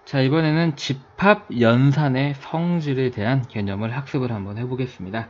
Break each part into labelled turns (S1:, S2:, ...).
S1: 자, 이번에는 집합 연산의 성질에 대한 개념을 학습을 한번 해보겠습니다.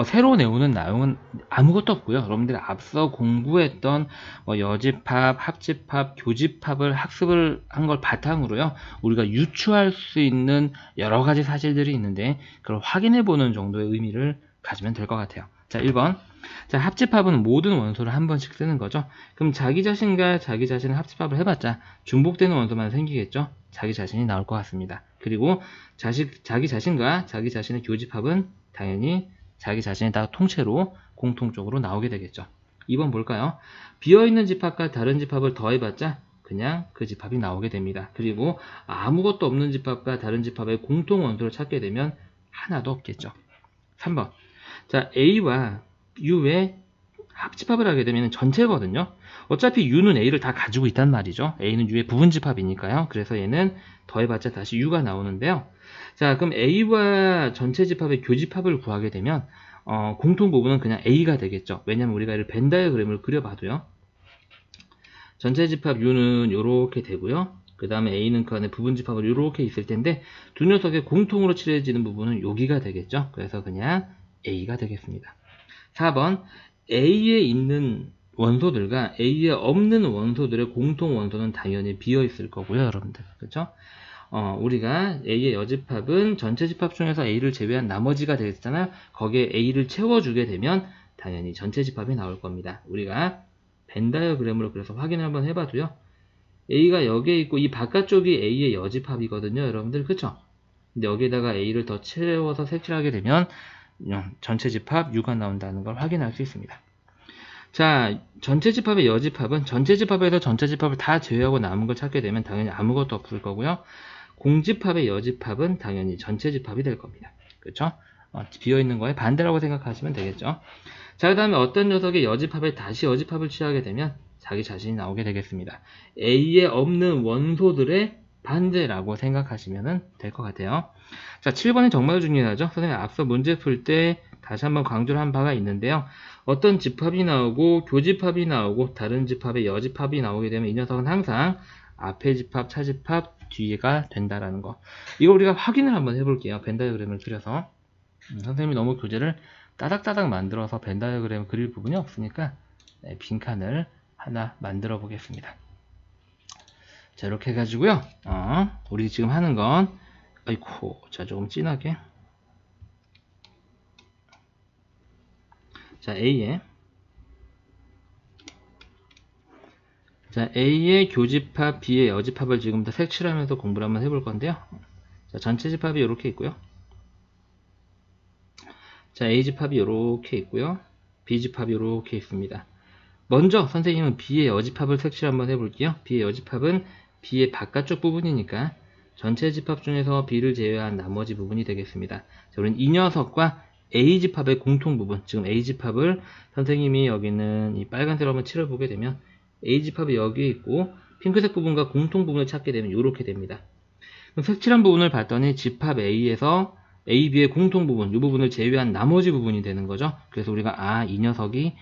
S1: 새로 내오는 내용은 아무것도 없고요. 여러분들이 앞서 공부했던 여집합, 합집합, 교집합을 학습을 한 걸 바탕으로요. 우리가 유추할 수 있는 여러 가지 사실들이 있는데 그걸 확인해 보는 정도의 의미를 가지면 될 것 같아요. 자, 1번. 자, 합집합은 모든 원소를 한 번씩 쓰는 거죠. 그럼 자기 자신과 자기 자신의 합집합을 해봤자 중복되는 원소만 생기겠죠. 자기 자신이 나올 것 같습니다. 그리고 자기 자신과 자기 자신의 교집합은 당연히 자기 자신이 다 통째로 공통적으로 나오게 되겠죠. 2번 볼까요? 비어있는 집합과 다른 집합을 더해봤자 그냥 그 집합이 나오게 됩니다. 그리고 아무것도 없는 집합과 다른 집합의 공통 원소를 찾게 되면 하나도 없겠죠. 3번. 자, A와 U의 합집합을 하게 되면 전체거든요. 어차피 U는 A를 다 가지고 있단 말이죠. A는 U의 부분집합이니까요. 그래서 얘는 더해봤자 다시 U가 나오는데요. 자, 그럼 A와 전체 집합의 교집합을 구하게 되면 공통 부분은 그냥 A가 되겠죠. 왜냐면 우리가 이를 벤 다이어그램을 그려봐도요. 전체 집합 U는 이렇게 되고요. 그 다음에 A는 그 안에 부분집합을 이렇게 있을 텐데 두 녀석의 공통으로 칠해지는 부분은 여기가 되겠죠. 그래서 그냥 A가 되겠습니다. 4번. A에 있는 원소들과 A에 없는 원소들의 공통 원소는 당연히 비어 있을 거고요, 여러분들. 그렇죠? 우리가 A의 여집합은 전체 집합 중에서 A를 제외한 나머지가 되겠잖아요. 거기에 A를 채워주게 되면 당연히 전체 집합이 나올 겁니다. 우리가 벤 다이어그램으로 그래서 확인을 한번 해봐도요. A가 여기에 있고 이 바깥쪽이 A의 여집합이거든요, 여러분들. 그렇죠? 근데 여기에다가 A를 더 채워서 색칠하게 되면 전체 집합 U가 나온다는 걸 확인할 수 있습니다. 자, 전체 집합의 여집합은 전체 집합에서 전체 집합을 다 제외하고 남은 걸 찾게 되면 당연히 아무것도 없을 거고요. 공집합의 여집합은 당연히 전체 집합이 될 겁니다. 그렇죠? 비어있는 거에 반대라고 생각하시면 되겠죠. 자, 그 다음에 어떤 녀석의 여집합에 다시 여집합을 취하게 되면 자기 자신이 나오게 되겠습니다. A에 없는 원소들의 반대라고 생각하시면 될 것 같아요. 자, 7번이 정말 중요하죠. 선생님 앞서 문제 풀 때 다시 한번 강조를 한 바가 있는데요. 어떤 집합이 나오고 교집합이 나오고 다른 집합의 여집합이 나오게 되면 이 녀석은 항상 앞에 집합, 차집합, 뒤가 된다라는 거. 이거 우리가 확인을 한번 해볼게요. 벤 다이어그램을 그려서. 선생님이 너무 교재를 따닥따닥 만들어서 벤 다이어그램을 그릴 부분이 없으니까 빈칸을 하나 만들어 보겠습니다. 자, 이렇게 해가지고요. 우리 지금 하는 건 아이고, 자, 조금 진하게. 자, A의 교집합, B의 여집합을 지금부터 색칠하면서 공부를 한번 해볼 건데요. 자, 전체 집합이 이렇게 있고요. 자, A집합이 이렇게 있고요. B집합이 이렇게 있습니다. 먼저 선생님은 B의 여집합을 색칠 한번 해볼게요. B의 여집합은 B의 바깥쪽 부분이니까 전체 집합 중에서 B를 제외한 나머지 부분이 되겠습니다. 자, 우리는 이 녀석과 A집합의 공통 부분, 지금 A집합을 선생님이 여기는 이 빨간색으로 한번 칠해보게 되면 A집합이 여기에 있고 핑크색 부분과 공통 부분을 찾게 되면 이렇게 됩니다. 그럼 색칠한 부분을 봤더니 집합 A에서 A, B의 공통 부분, 이 부분을 제외한 나머지 부분이 되는 거죠. 그래서 우리가 이 녀석이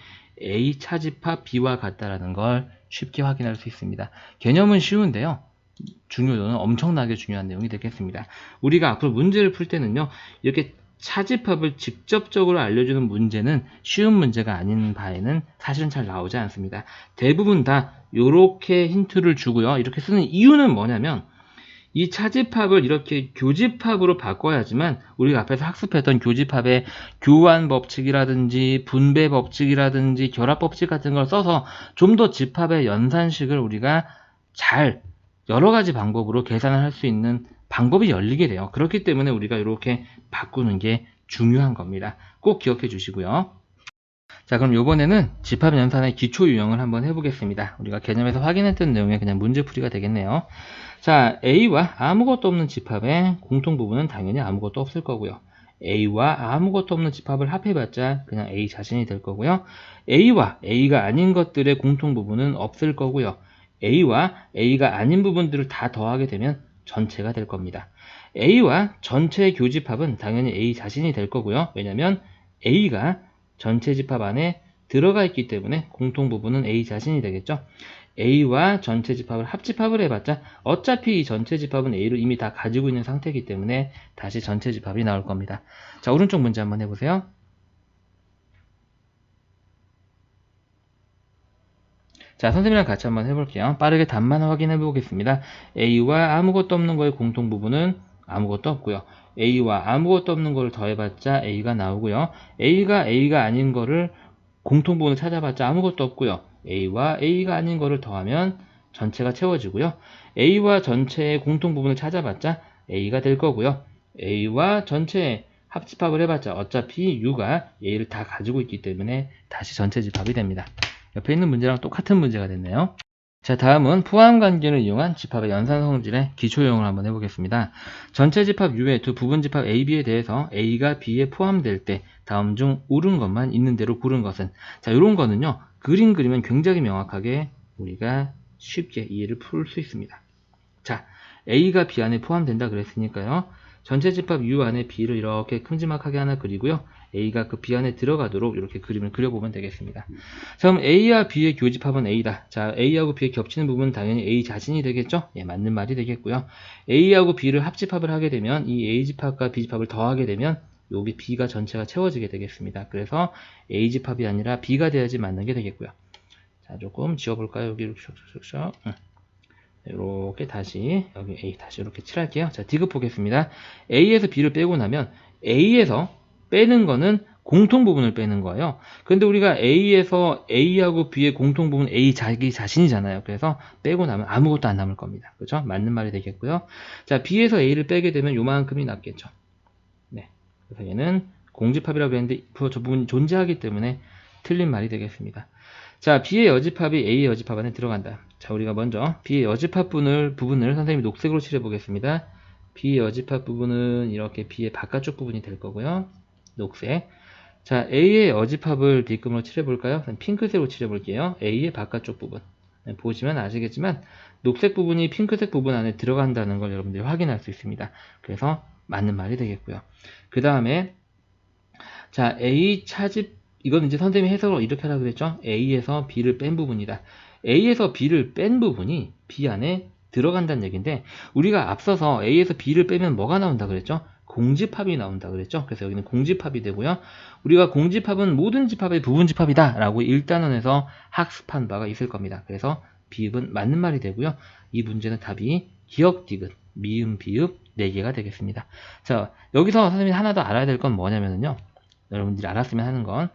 S1: A 차집합 B와 같다라는 걸 쉽게 확인할 수 있습니다. 개념은 쉬운데요. 중요도는 엄청나게 중요한 내용이 되겠습니다. 우리가 앞으로 문제를 풀 때는요. 이렇게 차집합을 직접적으로 알려주는 문제는 쉬운 문제가 아닌 바에는 사실은 잘 나오지 않습니다. 대부분 다 이렇게 힌트를 주고요. 이렇게 쓰는 이유는 뭐냐면 이 차집합을 이렇게 교집합으로 바꿔야지만 우리가 앞에서 학습했던 교집합의 교환 법칙이라든지 분배 법칙이라든지 결합 법칙 같은 걸 써서 좀 더 집합의 연산식을 우리가 잘 여러 가지 방법으로 계산을 할 수 있는 방법이 열리게 돼요. 그렇기 때문에 우리가 이렇게 바꾸는 게 중요한 겁니다. 꼭 기억해 주시고요. 자, 그럼 이번에는 집합 연산의 기초 유형을 한번 해보겠습니다. 우리가 개념에서 확인했던 내용의 그냥 문제풀이가 되겠네요. 자, A와 아무것도 없는 집합의 공통 부분은 당연히 아무것도 없을 거고요. A와 아무것도 없는 집합을 합해봤자 그냥 A 자신이 될 거고요. A와 A가 아닌 것들의 공통 부분은 없을 거고요. A와 A가 아닌 부분들을 다 더하게 되면 전체가 될 겁니다. A와 전체의 교집합은 당연히 A 자신이 될 거고요. 왜냐면 A가 전체 집합 안에 들어가 있기 때문에 공통 부분은 A 자신이 되겠죠. A와 전체 집합을 합집합을 해봤자 어차피 이 전체 집합은 A를 이미 다 가지고 있는 상태이기 때문에 다시 전체 집합이 나올 겁니다. 자, 오른쪽 문제 한번 해보세요. 자, 선생님이랑 같이 한번 해볼게요. 빠르게 답만 확인해 보겠습니다. A와 아무것도 없는 거의 공통 부분은 아무것도 없고요. A와 아무것도 없는 거를 더해봤자 A가 나오고요. A가 아닌 거를 공통 부분을 찾아봤자 아무것도 없고요. A와 A가 아닌 거를 더하면 전체가 채워지고요. A와 전체의 공통 부분을 찾아봤자 A가 될 거고요. A와 전체의 합집합을 해봤자 어차피 U가 A를 다 가지고 있기 때문에 다시 전체 집합이 됩니다. 옆에 있는 문제랑 똑같은 문제가 됐네요. 자, 다음은 포함관계를 이용한 집합의 연산 성질의 기초용을 한번 해보겠습니다. 전체 집합 U의 두 부분 집합 A, B에 대해서 A가 B에 포함될 때 다음 중 옳은 것만 있는 대로 고른 것은, 자, 이런 거는요, 그림 그리면 굉장히 명확하게 우리가 쉽게 이해를 풀 수 있습니다. 자, A가 B 안에 포함된다 그랬으니까요, 전체 집합 U 안에 B를 이렇게 큼지막하게 하나 그리고요, A가 그 B 안에 들어가도록 이렇게 그림을 그려보면 되겠습니다. 자, 그럼 A와 B의 교집합은 A다. 자, A하고 B의 겹치는 부분은 당연히 A 자신이 되겠죠? 예, 맞는 말이 되겠고요. A하고 B를 합집합을 하게 되면 이 A집합과 B집합을 더하게 되면 여기 B가 전체가 채워지게 되겠습니다. 그래서 A집합이 아니라 B가 돼야지 맞는 게 되겠고요. 자, 조금 지워볼까요? 여기 이렇게 슉슉슉슉. 이렇게 다시 여기 A 다시 이렇게 칠할게요. 자, 디귿 보겠습니다. A에서 B를 빼고 나면 A에서 빼는 거는 공통 부분을 빼는 거예요. 근데 우리가 A에서 A하고 B의 공통 부분 A 자기 자신이잖아요. 그래서 빼고 나면 아무것도 안 남을 겁니다. 그렇죠? 맞는 말이 되겠고요. 자, B에서 A를 빼게 되면 요만큼이 남겠죠. 네. 그래서 얘는 공집합이라고 했는데 저 부분이 존재하기 때문에 틀린 말이 되겠습니다. 자, B의 여집합이 A의 여집합 안에 들어간다. 자, 우리가 먼저 B의 여집합 부분을 선생님이 녹색으로 칠해 보겠습니다. B의 여집합 부분은 이렇게 B의 바깥쪽 부분이 될 거고요. 녹색. 자, A의 여집합을 B금으로 칠해 볼까요? 핑크색으로 칠해 볼게요. A의 바깥쪽 부분. 보시면 아시겠지만 녹색 부분이 핑크색 부분 안에 들어간다는 걸 여러분들이 확인할 수 있습니다. 그래서 맞는 말이 되겠고요. 그 다음에 자, A 차집, 이건 이제 선생님이 해석을 이렇게 하라고 그랬죠? A에서 B를 뺀 부분이다. A에서 B를 뺀 부분이 B 안에 들어간다는 얘기인데, 우리가 앞서서 A에서 B를 빼면 뭐가 나온다 그랬죠? 공집합이 나온다 그랬죠? 그래서 여기는 공집합이 되고요. 우리가 공집합은 모든 집합의 부분집합이다 라고 1단원에서 학습한 바가 있을 겁니다. 그래서 비읍은 맞는 말이 되고요. 이 문제는 답이 기역, 디귿, 미음, 비읍 4개가 되겠습니다. 자, 여기서 선생님이 하나 더 알아야 될 건 뭐냐면요, 여러분들이 알았으면 하는 건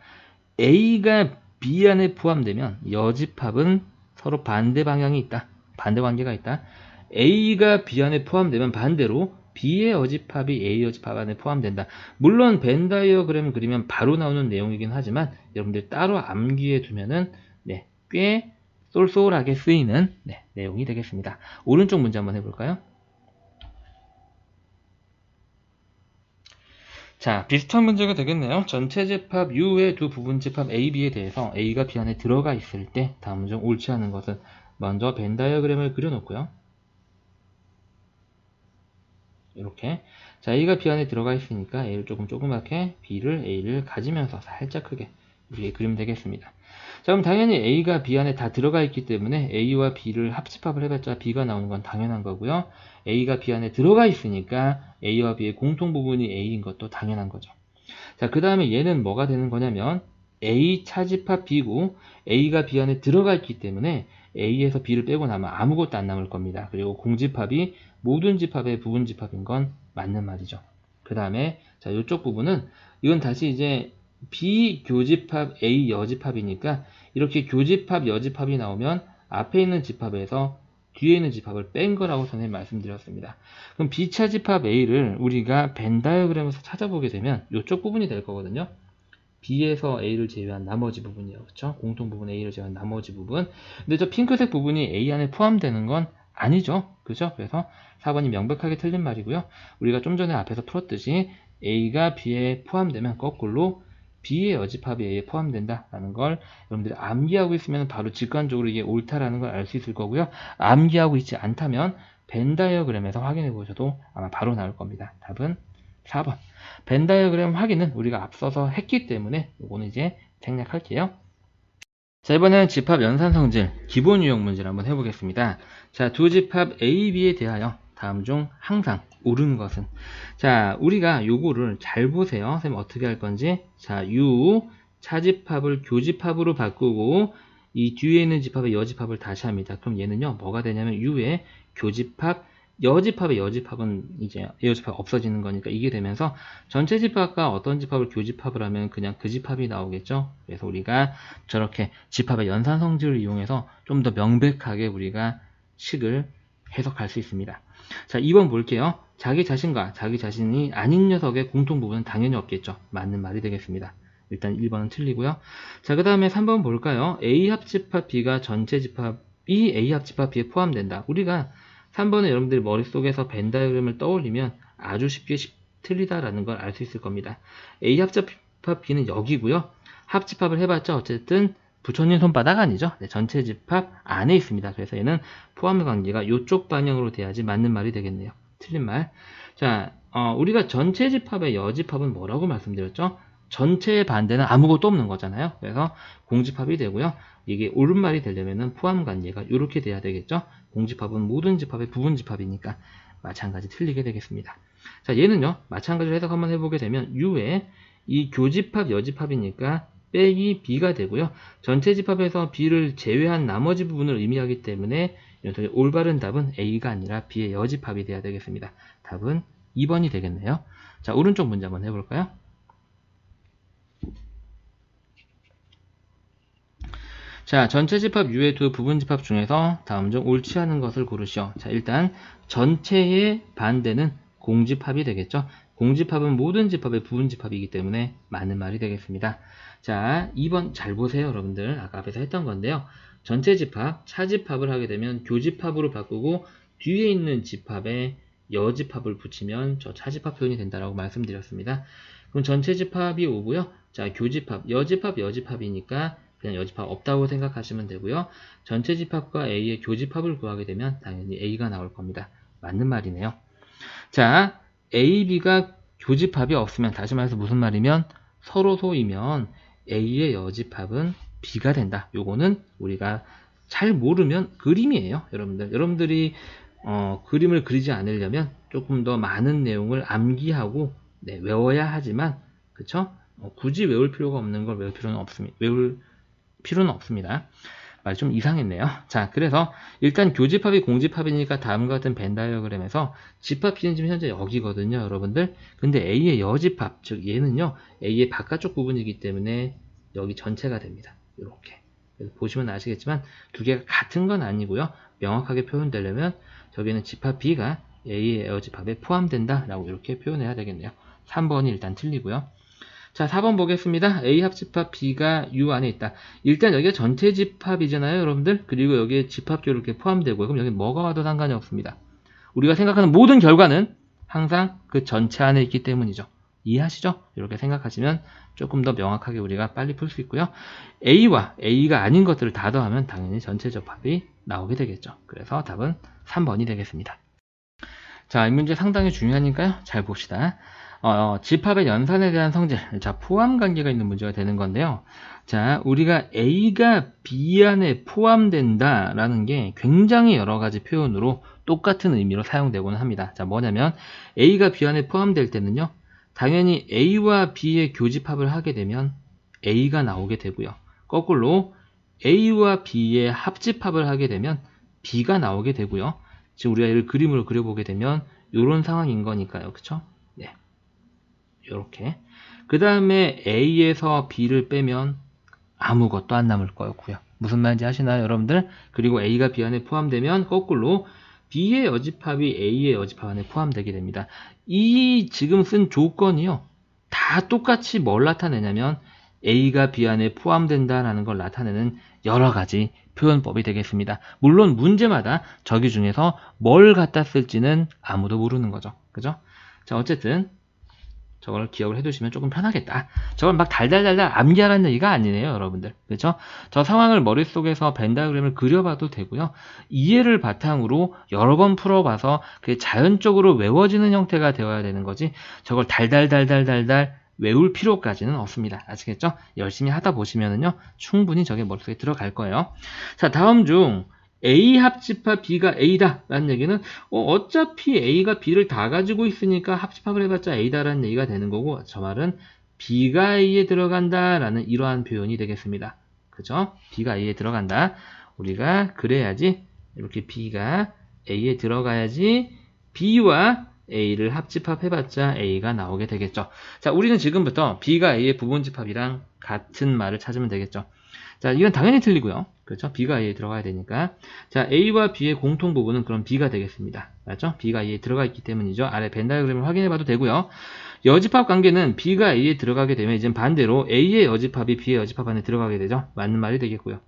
S1: A가 B 안에 포함되면 여집합은 서로 반대 방향이 있다. 반대 관계가 있다. A가 B 안에 포함되면 반대로 B의 여집합이 A 여집합 안에 포함된다. 물론 벤 다이어그램 그리면 바로 나오는 내용이긴 하지만 여러분들 따로 암기해 두면은 네, 꽤 쏠쏠하게 쓰이는 내용이 되겠습니다. 오른쪽 문제 한번 해볼까요? 자, 비슷한 문제가 되겠네요. 전체 집합 U의 두 부분 집합 A, B에 대해서 A가 B 안에 들어가 있을 때 다음 중 옳지 않은 것은, 먼저 벤 다이어그램을 그려놓고요. 이렇게. 자, A가 B 안에 들어가 있으니까 A를 조금 조그맣게, B를 A를 가지면서 살짝 크게 이렇게 그리면 되겠습니다. 자, 그럼 당연히 A가 B 안에 다 들어가 있기 때문에 A와 B를 합집합을 해봤자 B가 나오는 건 당연한 거고요. A가 B 안에 들어가 있으니까 A와 B의 공통 부분이 A인 것도 당연한 거죠. 자, 그 다음에 얘는 뭐가 되는 거냐면 A 차집합 B고 A가 B 안에 들어가 있기 때문에 A에서 B를 빼고 나면 아무것도 안 남을 겁니다. 그리고 공집합이 모든 집합의 부분 집합인 건 맞는 말이죠. 그 다음에 자, 이쪽 부분은 이건 다시 이제 B 교집합 A 여집합이니까 이렇게 교집합 여집합이 나오면 앞에 있는 집합에서 뒤에 있는 집합을 뺀 거라고 선생님 말씀드렸습니다. 그럼 B차 집합 A를 우리가 벤 다이어그램에서 찾아보게 되면 이쪽 부분이 될 거거든요. B에서 A를 제외한 나머지 부분이요. 그렇죠? 공통 부분 A를 제외한 나머지 부분. 근데 저 핑크색 부분이 A 안에 포함되는 건 아니죠. 그죠? 그래서 4번이 명백하게 틀린 말이고요. 우리가 좀 전에 앞에서 풀었듯이 A가 B에 포함되면 거꾸로 B의 여집합이 A에 포함된다라는 걸 여러분들이 암기하고 있으면 바로 직관적으로 이게 옳다라는 걸 알 수 있을 거고요. 암기하고 있지 않다면 벤 다이어그램에서 확인해 보셔도 아마 바로 나올 겁니다. 답은 4번. 벤 다이어그램 확인은 우리가 앞서서 했기 때문에 이거는 이제 생략할게요. 자, 이번에는 집합 연산 성질 기본 유형 문제를 한번 해보겠습니다. 자, 두 집합 A, B에 대하여 다음 중 항상 옳은 것은. 자, 우리가 요거를 잘 보세요. 선생님 어떻게 할 건지. 자, U 차집합을 교집합으로 바꾸고 이 뒤에 있는 집합의 여집합을 다시 합니다. 그럼 얘는요 뭐가 되냐면 U의 교집합 여집합의 여집합은 이제 여집합 없어지는 거니까 이게 되면서 전체 집합과 어떤 집합을 교집합을 하면 그냥 그 집합이 나오겠죠. 그래서 우리가 저렇게 집합의 연산 성질을 이용해서 좀 더 명백하게 우리가 식을 해석할 수 있습니다. 자, 2번 볼게요. 자기 자신과 자기 자신이 아닌 녀석의 공통 부분은 당연히 없겠죠. 맞는 말이 되겠습니다. 일단 1번은 틀리고요. 자, 그 다음에 3번 볼까요? A 합집합 B가 전체 집합이 A 합집합 B에 포함된다. 우리가 3번에 여러분들이 머릿속에서 벤 다이어그램을 떠올리면 아주 쉽게 틀리다라는 걸 알 수 있을 겁니다. A 합집합 B는 여기고요. 합집합을 해봤자 어쨌든 부처님 손바닥 아니죠. 네, 전체 집합 안에 있습니다. 그래서 얘는 포함 관계가 이쪽 방향으로 돼야지 맞는 말이 되겠네요. 틀린 말. 자, 우리가 전체 집합의 여집합은 뭐라고 말씀드렸죠? 전체의 반대는 아무것도 없는 거잖아요. 그래서 공집합이 되고요. 이게 옳은 말이 되려면 포함 관계가 이렇게 돼야 되겠죠. 공집합은 모든 집합의 부분집합이니까 마찬가지 틀리게 되겠습니다. 자, 얘는요. 마찬가지로 해석 한번 해보게 되면 U의 이 교집합 여집합이니까 빼기 B가 되고요. 전체 집합에서 B를 제외한 나머지 부분을 의미하기 때문에 올바른 답은 A가 아니라 B의 여집합이 돼야 되겠습니다. 답은 2번이 되겠네요. 자, 오른쪽 문제 한번 해볼까요? 자, 전체 집합 U의 두 부분 집합 중에서 다음 중 옳지 않은 것을 고르시오. 자, 일단 전체의 반대는 공집합이 되겠죠. 공집합은 모든 집합의 부분 집합이기 때문에 맞는 말이 되겠습니다. 자, 2번 잘 보세요, 여러분들. 아까 앞에서 했던 건데요. 전체 집합, 차집합을 하게 되면 교집합으로 바꾸고 뒤에 있는 집합에 여집합을 붙이면 저 차집합 표현이 된다라고 말씀드렸습니다. 그럼 전체 집합이 오고요. 자, 교집합, 여집합이니까 그냥 여집합 없다고 생각하시면 되고요. 전체 집합과 A의 교집합을 구하게 되면 당연히 A가 나올 겁니다. 맞는 말이네요. 자, A, B가 교집합이 없으면 다시 말해서 무슨 말이면 서로 소이면 A의 여집합은 B가 된다. 요거는 우리가 잘 모르면 그림이에요. 여러분들이 그림을 그리지 않으려면 조금 더 많은 내용을 암기하고 외워야 하지만 그쵸? 굳이 외울 필요가 없는 걸 외울 필요는 없습니다. 말 좀 이상했네요. 자, 그래서 일단 교집합이 공집합이니까 다음과 같은 벤 다이어그램에서 집합 B는 지금 현재 여기거든요, 여러분들. 근데 A의 여집합, 즉 얘는요, A의 바깥쪽 부분이기 때문에 여기 전체가 됩니다. 이렇게. 보시면 아시겠지만 두 개가 같은 건 아니고요. 명확하게 표현되려면 저기는 집합 B가 A의 여집합에 포함된다라고 이렇게 표현해야 되겠네요. 3번이 일단 틀리고요. 자, 4번 보겠습니다. A 합집합 B가 U 안에 있다. 일단 여기가 전체 집합이잖아요, 여러분들. 그리고 여기에 집합교로 이렇게 포함되고요. 그럼 여기 뭐가 와도 상관이 없습니다. 우리가 생각하는 모든 결과는 항상 그 전체 안에 있기 때문이죠. 이해하시죠? 이렇게 생각하시면 조금 더 명확하게 우리가 빨리 풀 수 있고요. A와 A가 아닌 것들을 다 더하면 당연히 전체 접합이 나오게 되겠죠. 그래서 답은 3번이 되겠습니다. 자, 이 문제 상당히 중요하니까요. 잘 봅시다. 집합의 연산에 대한 성질, 자, 포함 관계가 있는 문제가 되는 건데요. 자, 우리가 A가 B 안에 포함된다라는 게 굉장히 여러 가지 표현으로 똑같은 의미로 사용되고는 합니다. 자, 뭐냐면 A가 B 안에 포함될 때는요, 당연히 A와 B의 교집합을 하게 되면 A가 나오게 되고요. 거꾸로 A와 B의 합집합을 하게 되면 B가 나오게 되고요. 지금 우리가 이를 그림으로 그려보게 되면 이런 상황인 거니까요. 그쵸? 네. 이렇게. 그 다음에 A에서 B를 빼면 아무것도 안 남을 거였고요. 무슨 말인지 아시나요, 여러분들? 그리고 A가 B 안에 포함되면 거꾸로 B의 여집합이 A의 여집합 안에 포함되게 됩니다. 이 지금 쓴 조건이요. 다 똑같이 뭘 나타내냐면 A가 B 안에 포함된다라는 걸 나타내는 여러 가지 표현법이 되겠습니다. 물론 문제마다 저기 중에서 뭘 갖다 쓸지는 아무도 모르는 거죠. 그죠? 자, 어쨌든 저걸 기억을 해두시면 조금 편하겠다. 저걸 막 달달달달 암기하라는 얘기가 아니네요, 여러분들. 그렇죠? 저 상황을 머릿속에서 벤 다이어그램을 그려봐도 되고요. 이해를 바탕으로 여러 번 풀어봐서 그게 자연적으로 외워지는 형태가 되어야 되는 거지. 저걸 달달달달달달 외울 필요까지는 없습니다. 아시겠죠? 열심히 하다 보시면은요, 충분히 저게 머릿속에 들어갈 거예요. 자, 다음 중 A 합집합 B가 A다 라는 얘기는 어차피 A가 B를 다 가지고 있으니까 합집합을 해봤자 A다 라는 얘기가 되는 거고, 저 말은 B가 A에 들어간다 라는 이러한 표현이 되겠습니다. 그죠? B가 A에 들어간다. 우리가 그래야지 이렇게 B가 A에 들어가야지 B와 A를 합집합해봤자 A가 나오게 되겠죠. 자, 우리는 지금부터 B가 A의 부분집합이랑 같은 말을 찾으면 되겠죠. 자, 이건 당연히 틀리고요. 그렇죠? B가 A에 들어가야 되니까. 자, A와 B의 공통 부분은 그럼 B가 되겠습니다. 맞죠? B가 A에 들어가 있기 때문이죠. 아래 벤 다이어그램을 확인해 봐도 되고요. 여집합 관계는 B가 A에 들어가게 되면 이제 반대로 A의 여집합이 B의 여집합 안에 들어가게 되죠. 맞는 말이 되겠고요.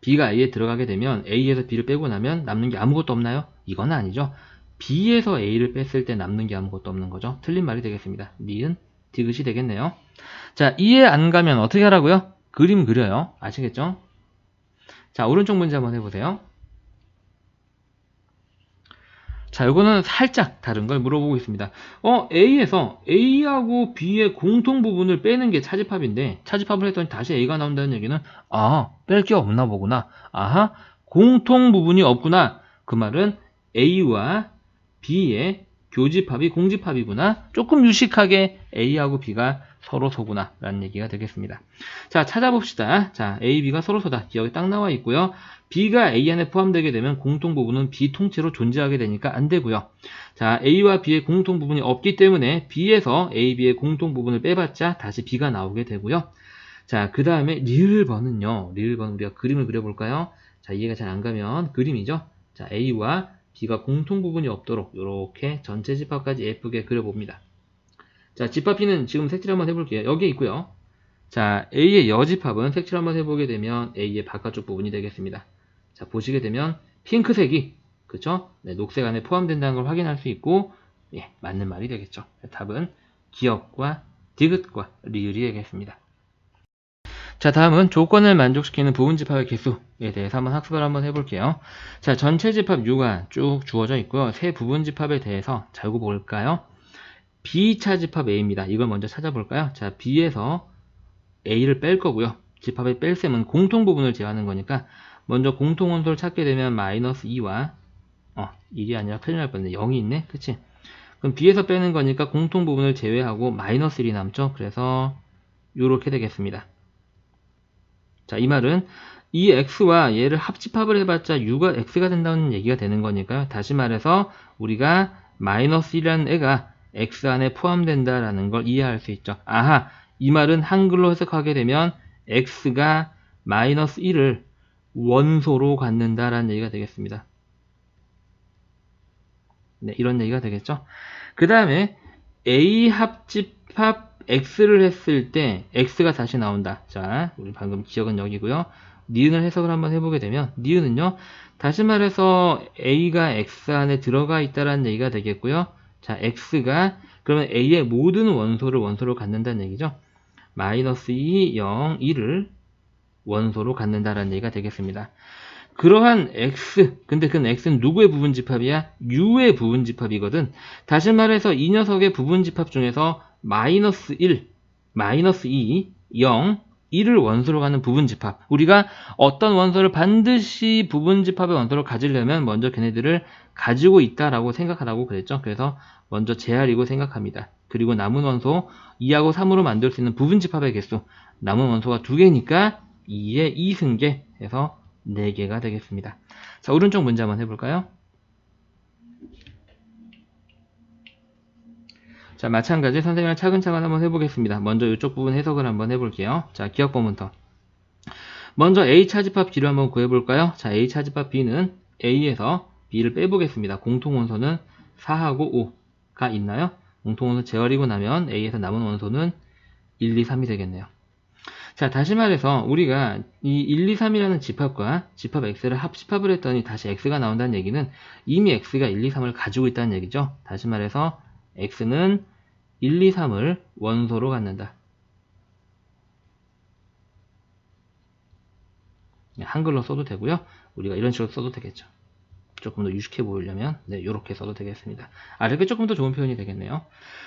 S1: B가 A에 들어가게 되면 A에서 B를 빼고 나면 남는 게 아무것도 없나요? 이건 아니죠. B에서 A를 뺐을 때 남는 게 아무것도 없는 거죠. 틀린 말이 되겠습니다. 니은 디귿이 되겠네요. 자, 이해 안 가면 어떻게 하라고요? 그림 그려요. 아시겠죠? 자, 오른쪽 문제 한번 해보세요. 자, 이거는 살짝 다른 걸 물어보고 있습니다. A에서 A하고 B의 공통 부분을 빼는 게 차집합인데, 차집합을 했더니 다시 A가 나온다는 얘기는, 뺄 게 없나 보구나. 아하, 공통 부분이 없구나. 그 말은 A와 B의 교집합이 공집합이구나. 조금 유식하게 A하고 B가 서로소구나 라는 얘기가 되겠습니다. 자, 찾아봅시다. 자, A, B가 서로소다. 기억이 딱 나와 있고요. B가 A 안에 포함되게 되면 공통 부분은 B 통째로 존재하게 되니까 안 되고요. 자, A와 B의 공통 부분이 없기 때문에 B에서 A, B의 공통 부분을 빼봤자 다시 B가 나오게 되고요. 자, 그 다음에 리을번은요. 리을번 우리가 그림을 그려볼까요? 자, 이해가 잘 안 가면 그림이죠. 자, A와 B가 공통 부분이 없도록 이렇게 전체 집합까지 예쁘게 그려봅니다. 자, 집합 B는 지금 색칠 한번 해볼게요. 여기 있고요. 자, A의 여집합은 색칠 한번 해보게 되면 A의 바깥쪽 부분이 되겠습니다. 자, 보시게 되면 핑크색이 그쵸? 네, 녹색 안에 포함된다는 걸 확인할 수 있고, 예, 맞는 말이 되겠죠. 답은 기역과 디귿과 리을이 되겠습니다. 자, 다음은 조건을 만족시키는 부분집합의 개수에 대해서 한번 학습을 한번 해볼게요. 자, 전체 집합 U가 쭉 주어져 있고요. 세 부분집합에 대해서 자, 이거 볼까요? B차 집합 A입니다. 이걸 먼저 찾아볼까요? 자, B에서 A를 뺄 거고요. 집합의 뺄셈은 공통 부분을 제하는 거니까 먼저 공통 원소를 찾게 되면 마이너스 2와 1이 아니라 큰일 날 뻔했네. 0이 있네. 그치? 그럼 B에서 빼는 거니까 공통 부분을 제외하고 마이너스 1이 남죠. 그래서 이렇게 되겠습니다. 자, 이 말은 이 x와 얘를 합집합을 해봤자 u가 x가 된다는 얘기가 되는 거니까요. 다시 말해서 우리가 마이너스 1이라는 애가 x 안에 포함된다라는 걸 이해할 수 있죠. 아하, 이 말은 한글로 해석하게 되면 x가 마이너스 1을 원소로 갖는다라는 얘기가 되겠습니다. 네, 이런 얘기가 되겠죠. 그 다음에 a 합집합 x를 했을 때 x가 다시 나온다. 자, 우리 방금 기억은 여기고요. 니은을 해석을 한번 해보게 되면 니은은요, 다시 말해서 a가 x 안에 들어가 있다라는 얘기가 되겠고요. 자, x가 그러면 a의 모든 원소를 갖는다는 얘기죠. 마이너스 2, 0, 1을 원소로 갖는다라는 얘기가 되겠습니다. 그러한 x, 근데 그 x는 누구의 부분집합이야? u의 부분집합이거든. 다시 말해서 이 녀석의 부분집합 중에서 마이너스 1, 마이너스 2, 0, 1을 원소로 가는 부분집합. 우리가 어떤 원소를 반드시 부분집합의 원소로 가지려면 먼저 걔네들을 가지고 있다라고 생각하라고 그랬죠. 그래서 먼저 제하리고 생각합니다. 그리고 남은 원소 2하고 3으로 만들 수 있는 부분집합의 개수. 남은 원소가 2개니까 2의 2승계 해서 4개가 되겠습니다. 자, 오른쪽 문제 한번 해볼까요? 자, 마찬가지 선생님이랑 차근차근 한번 해보겠습니다. 먼저 이쪽 부분 해석을 한번 해볼게요. 자, 기억법부터. 먼저 A 차집합 B를 한번 구해볼까요? 자, A 차집합 B는 A에서 B를 빼보겠습니다. 공통원소는 4하고 5가 있나요? 공통원소 제어리고 나면 A에서 남은 원소는 1, 2, 3이 되겠네요. 자, 다시 말해서 우리가 이 1, 2, 3이라는 집합과 집합 x를 합집합을 했더니 다시 x가 나온다는 얘기는 이미 x가 1, 2, 3을 가지고 있다는 얘기죠. 다시 말해서 x는 1, 2, 3을 원소로 갖는다. 한글로 써도 되고요. 우리가 이런 식으로 써도 되겠죠. 조금 더 유식해 보이려면 네, 이렇게 써도 되겠습니다. 이렇게 조금 더 좋은 표현이 되겠네요.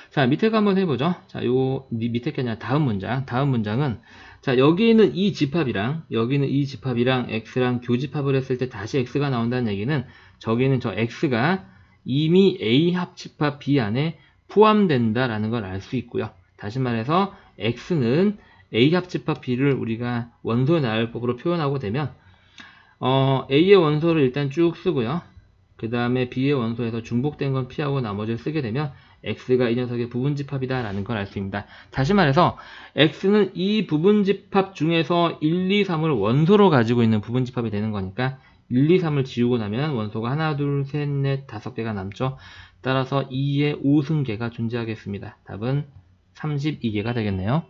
S1: 자, 밑에 거 한번 해보죠. 자, 요 밑에 게 아니라 다음 문장은 자, 여기 있는 이 집합이랑 여기는 이 집합이랑 x랑 교집합을 했을 때 다시 x가 나온다는 얘기는 저기는 저 x가 이미 a 합집합 b 안에 포함된다라는 걸 알 수 있고요. 다시 말해서 x는 a 합집합 b를 우리가 원소의 나열법으로 표현하고 되면 a의 원소를 일단 쭉 쓰고요. 그 다음에 b의 원소에서 중복된 건 피하고 나머지를 쓰게 되면 x가 이 녀석의 부분집합이다 라는 걸 알 수 있습니다. 다시 말해서 x는 이 부분집합 중에서 1, 2, 3을 원소로 가지고 있는 부분집합이 되는 거니까 1, 2, 3을 지우고 나면 원소가 하나, 둘, 셋, 넷, 5개가 남죠. 따라서 2의 5승계가 존재하겠습니다. 답은 32개가 되겠네요.